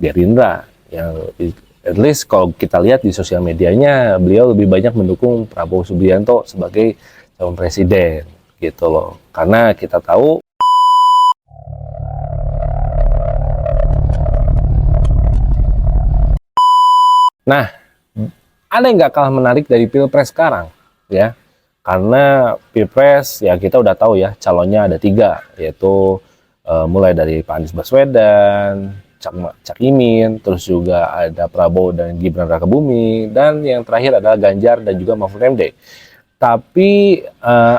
Gerindra, yang at least kalau kita lihat di sosial medianya beliau lebih banyak mendukung Prabowo Subianto sebagai calon presiden gitu loh, karena kita tahu. Nah, ada yang nggak kalah menarik dari Pilpres sekarang, ya. Karena Pilpres, ya kita udah tahu ya, calonnya ada 3, yaitu mulai dari Pak Anies Baswedan, Cak Imin, terus juga ada Prabowo dan Gibran Rakabuming, dan yang terakhir adalah Ganjar dan juga Mahfud MD. Tapi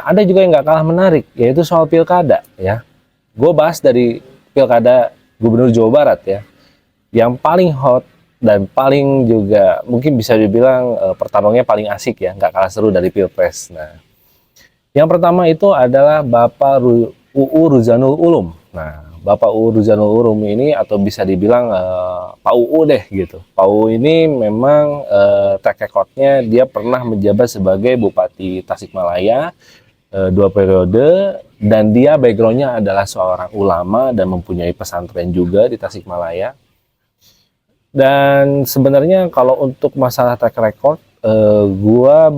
ada juga yang nggak kalah menarik, yaitu soal pilkada, ya. Gue bahas dari pilkada Gubernur Jawa Barat, ya. Yang paling hot dan paling juga mungkin bisa dibilang pertarungannya paling asik ya, nggak kalah seru dari Pilpres. Nah, yang pertama itu adalah Bapak UU Ruzanul Ulum. Nah, Bapak UU Ruzanul Ulum ini atau bisa dibilang Pak UU deh gitu. Pak UU ini memang track recordnya dia pernah menjabat sebagai Bupati Tasikmalaya 2 periode, dan dia backgroundnya adalah seorang ulama dan mempunyai pesantren juga di Tasikmalaya. Dan sebenarnya kalau untuk masalah track record, gua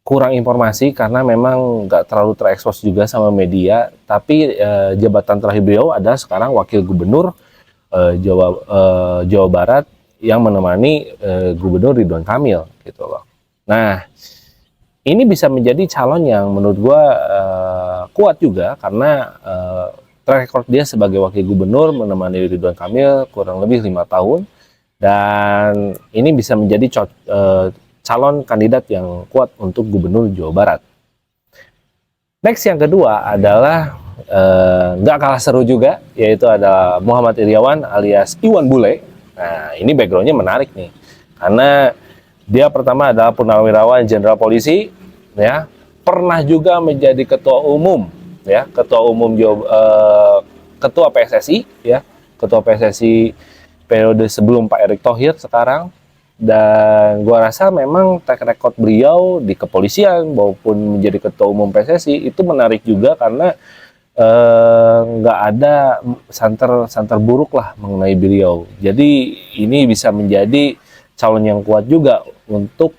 kurang informasi karena memang nggak terlalu terekspos juga sama media. Tapi jabatan terakhir beliau adalah sekarang Wakil Gubernur Jawa Barat yang menemani Gubernur Ridwan Kamil gitu loh. Nah, ini bisa menjadi calon yang menurut gua kuat juga karena track record dia sebagai Wakil Gubernur menemani Ridwan Kamil kurang lebih 5 tahun. Dan ini bisa menjadi calon kandidat yang kuat untuk Gubernur Jawa Barat. Next yang kedua adalah nggak kalah seru juga, yaitu ada Muhammad Iryawan alias Iwan Bule. Nah, ini backgroundnya menarik nih, karena dia pertama adalah purnawirawan jenderal polisi, ya, pernah juga menjadi ketua umum, ya, ketua PSSI, ya, ketua PSSI periode sebelum Pak Erick Thohir sekarang. Dan gua rasa memang track record beliau di kepolisian maupun menjadi ketua umum PSSI itu menarik juga karena nggak ada santer buruk lah mengenai beliau. Jadi ini bisa menjadi calon yang kuat juga untuk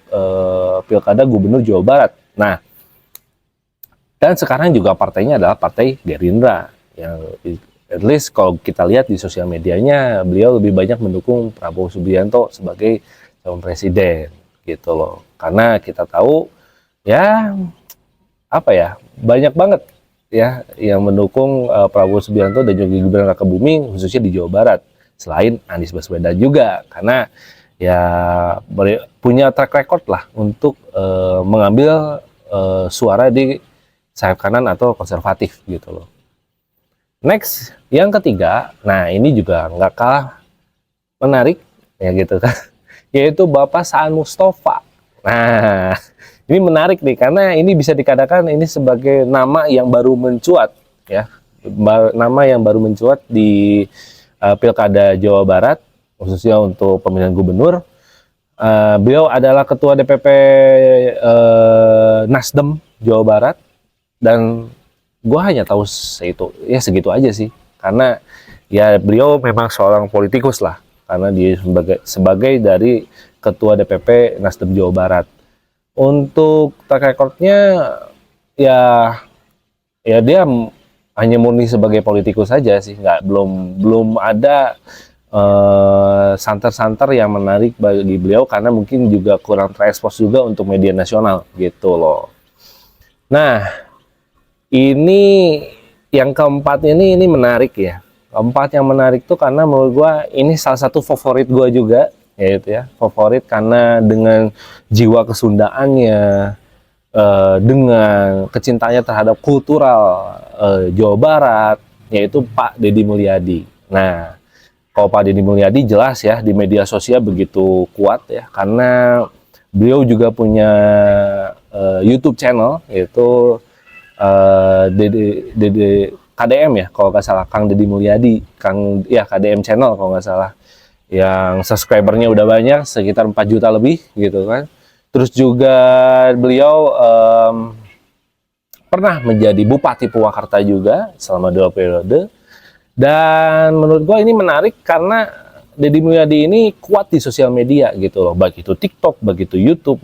pilkada Gubernur Jawa Barat. Nah, dan sekarang juga partainya adalah Partai Gerindra, yang at least kalau kita lihat di sosial medianya beliau lebih banyak mendukung Prabowo Subianto sebagai calon presiden gitu loh, karena kita tahu ya apa ya, banyak banget ya yang mendukung Prabowo Subianto dan juga Gibran Rakabuming khususnya di Jawa Barat, selain Anies Baswedan juga, karena ya punya track record lah untuk mengambil suara di sayap kanan atau konservatif gitu loh. Next, yang ketiga, nah ini juga nggak kalah menarik ya gitu kan, yaitu Bapak Saan Mustafa. Nah, ini menarik nih karena ini bisa dikatakan ini sebagai nama yang baru mencuat, ya, nama yang baru mencuat di Pilkada Jawa Barat khususnya untuk pemilihan gubernur. Beliau adalah Ketua DPP Nasdem Jawa Barat, dan gue hanya tahu segitu aja sih, karena ya beliau memang seorang politikus lah, karena dia sebagai dari Ketua DPP Nasdem Jawa Barat. Untuk track recordnya ya dia hanya murni sebagai politikus saja sih, belum ada santer-santer yang menarik bagi beliau, karena mungkin juga kurang terekspos juga untuk media nasional gitu loh. Nah, ini yang keempat ini menarik ya. Keempat yang menarik tuh karena menurut gue ini salah satu favorit gue juga, yaitu ya favorit karena dengan jiwa kesundaannya, dengan kecintaannya terhadap kultural Jawa Barat, yaitu Pak Deddy Mulyadi. Nah, kalau Pak Deddy Mulyadi jelas ya di media sosial begitu kuat ya, karena beliau juga punya YouTube channel, yaitu KDM ya kalau nggak salah, Kang Deddy Mulyadi, KDM channel kalau nggak salah, yang subscribernya udah banyak sekitar 4 juta lebih gitu kan. Terus juga beliau pernah menjadi Bupati Purwakarta juga selama 2 periode. Dan menurut gue ini menarik karena Deddy Mulyadi ini kuat di sosial media gitu loh, baik itu TikTok, baik itu YouTube.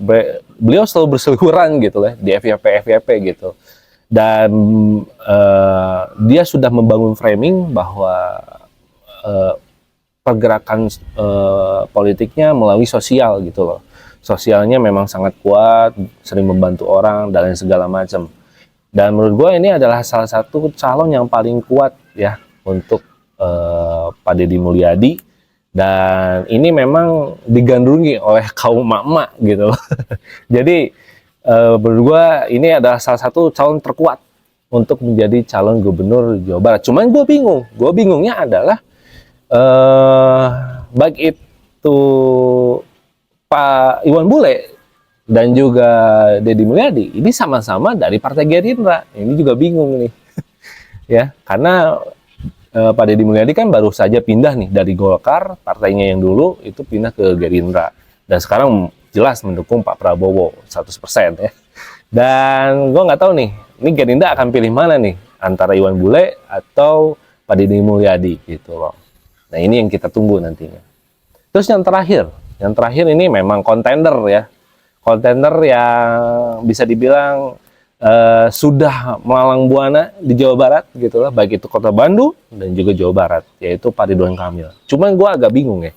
Beliau selalu berseliweran gitu lah di FYP gitu. Dan dia sudah membangun framing bahwa pergerakan politiknya melalui sosial gitu loh. Sosialnya memang sangat kuat, sering membantu orang dan lain segala macam. Dan menurut gue ini adalah salah satu calon yang paling kuat ya untuk Pak Deddy Mulyadi, dan ini memang digandrungi oleh kaum emak-emak gitu loh. Jadi menurut gue ini adalah salah satu calon terkuat untuk menjadi calon gubernur Jawa Barat. Cuman gue bingungnya adalah baik itu Pak Iwan Bule dan juga Deddy Mulyadi ini sama-sama dari Partai Gerindra. Ini juga bingung nih. Ya, karena Pak Deddy Mulyadi kan baru saja pindah nih dari Golkar, partainya yang dulu itu pindah ke Gerindra. Dan sekarang jelas mendukung Pak Prabowo 100% ya. Dan gue nggak tahu nih, ini Gerindra akan pilih mana nih, antara Iwan Bule atau Pak Deddy Mulyadi gitu loh. Nah ini yang kita tunggu nantinya. Terus yang terakhir ini memang kontender ya. Kontender yang bisa dibilang sudah melalang buana di Jawa Barat gitu lah, baik itu Kota Bandung dan juga Jawa Barat, yaitu Pak Ridwan Kamil. Cuman gue agak bingung ya,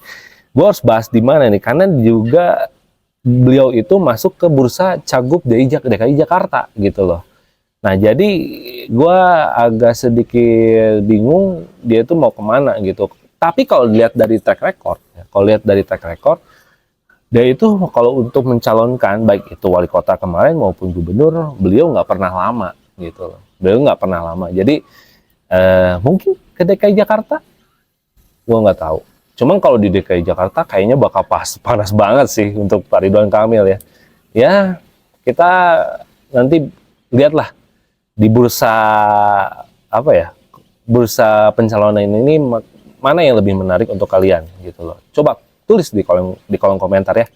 gue harus bahas di mana nih, karena juga beliau itu masuk ke bursa Cagup DKI Jakarta gitu loh. Nah jadi gue agak sedikit bingung dia itu mau kemana gitu. Tapi kalau dilihat dari track record, dia itu kalau untuk mencalonkan baik itu wali kota kemarin maupun gubernur, beliau nggak pernah lama gitu loh. Beliau nggak pernah lama. Jadi mungkin ke DKI Jakarta, gue nggak tahu. Cuman kalau di DKI Jakarta kayaknya bakal panas banget sih untuk Pak Ridwan Kamil ya. Ya kita nanti lihatlah di bursa apa ya, bursa pencalonan ini mana yang lebih menarik untuk kalian gitu loh. Coba tulis di kolom komentar ya.